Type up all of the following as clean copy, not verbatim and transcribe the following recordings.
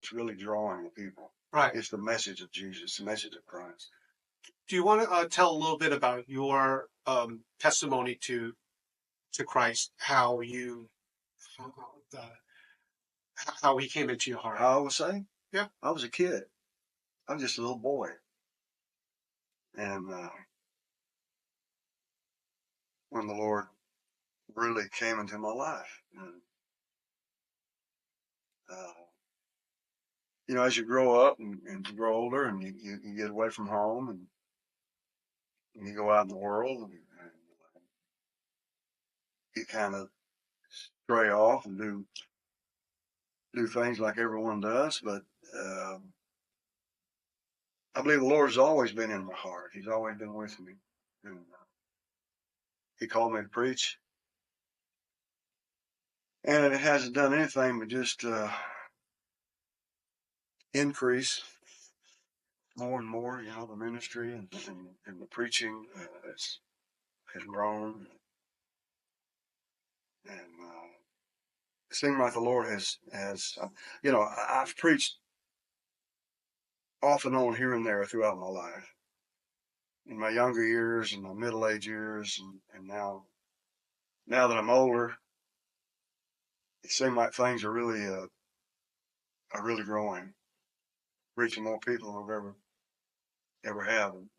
that's really drawing the people. Right. It's the message of Jesus, the message of Christ. Do you want to tell a little bit about your testimony to Christ, how you uh, how he came into your heart? How I was saying? Yeah. I was a kid. I was just a little boy. And when the Lord really came into my life, and, you know, as you grow up and you grow older and you get away from home and you go out in the world and you kind of stray off and do things like everyone does. But I believe the Lord's always been in my heart. He's always been with me. And he called me to preach. And it hasn't done anything but just increase more and more, you know, the ministry and the preaching has grown. And it seems like the Lord has you know, I've preached off and on here and there throughout my life. In my younger years and my middle-aged years, and now that I'm older, it seems like things are really growing, reaching more people than I've ever have, and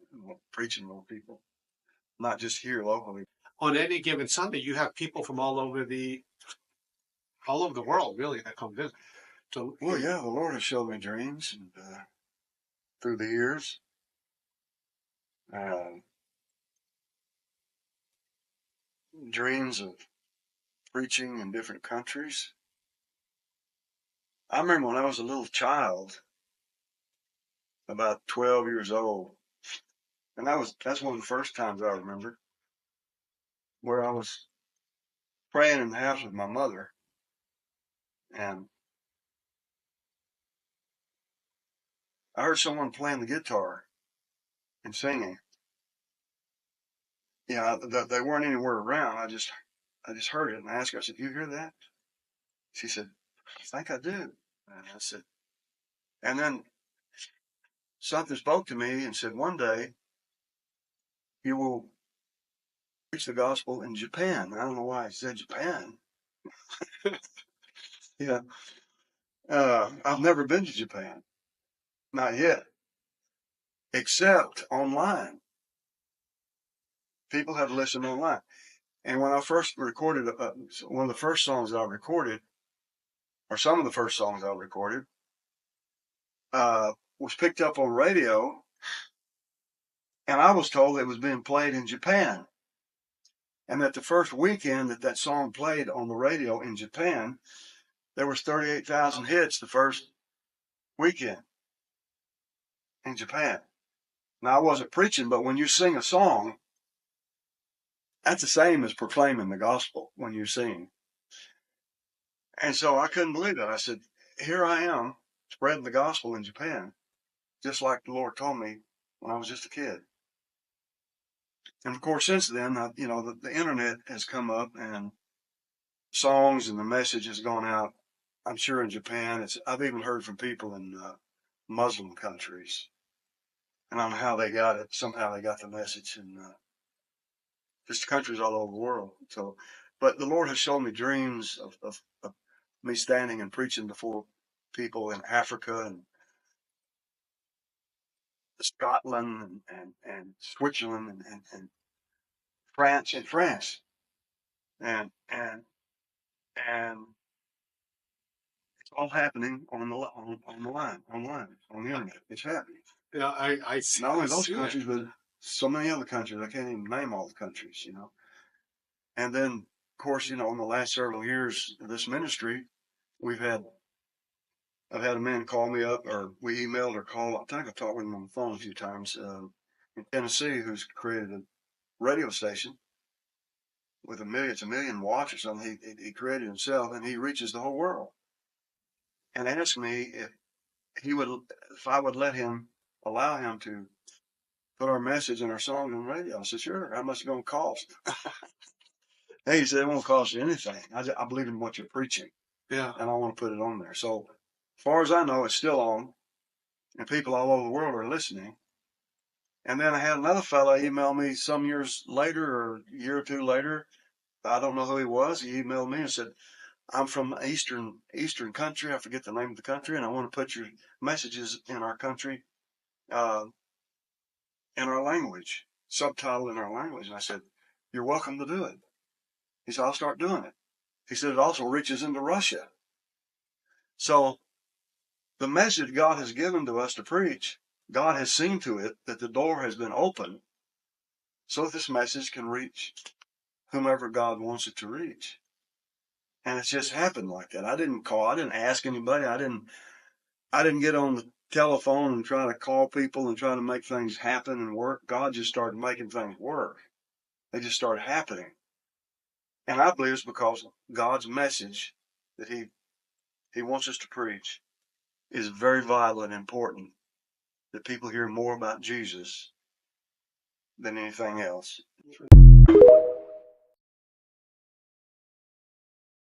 preaching more people, not just here locally. On any given Sunday, you have people from all over the world, really, that come visit. So, well, yeah, the Lord has shown me dreams, and through the years, dreams of preaching in different countries. I remember when I was a little child, about 12 years old, and that's one of the first times I remember where I was praying in the house with my mother, and I heard someone playing the guitar and singing. Yeah, they weren't anywhere around. I just heard it, and I asked her. I said, "You hear that?" She said, "I think I do." And I said, and then something spoke to me and said, "One day you will preach the gospel in Japan." I don't know why I said Japan. Yeah, I've never been to Japan, not yet, except online. People have listened online. And when I first recorded, one of the first songs that I recorded, or some of the first songs I recorded, was picked up on radio, and I was told it was being played in Japan. And that the first weekend that song played on the radio in Japan, there was 38,000 hits the first weekend in Japan. Now, I wasn't preaching, but when you sing a song, that's the same as proclaiming the gospel when you sing. And so I couldn't believe it. I said, here I am spreading the gospel in Japan, just like the Lord told me when I was just a kid. And of course, since then, you know, the internet has come up and songs and the message has gone out. I'm sure in Japan, I've even heard from people in Muslim countries, and on how they got it. Somehow they got the message in just countries all over the world. So, but the Lord has shown me dreams of me standing and preaching before people in Africa and Scotland and Switzerland and France and it's all happening on the line, online, on the internet. It's happening. Yeah, I see. Not only those countries, but so many other countries. I can't even name all the countries, you know. And then, of course, you know, in the last several years of this ministry, I've had a man call me up, or we emailed or called. I think I talked with him on the phone a few times in Tennessee, who's created a radio station with it's a million watts or something. He created himself, and he reaches the whole world. And asked me if I would allow him to put our message and our song on radio. I said, sure. How much is it going to cost? He said, it won't cost you anything. I believe in what you're preaching. Yeah. And I want to put it on there. So As far as I know, it's still on, and people all over the world are listening. And then I had another fellow email me some years later, or a year or two later. I don't know who he was. He emailed me and said, I'm from Eastern country. I forget the name of the country, and I want to put your messages in our country, uh, in our language, subtitle in our language. And I said, you're welcome to do it. He said, I'll start doing it. He said, it also reaches into Russia. So the message God has given to us to preach, God has seen to it that the door has been opened so that this message can reach whomever God wants it to reach. And it's just happened like that. I didn't call. I didn't ask anybody. I didn't get on the telephone and try to call people and try to make things happen and work. God just started making things work. They just started happening. And I believe it's because God's message that He wants us to preach is very vital and important, that people hear more about Jesus than anything else.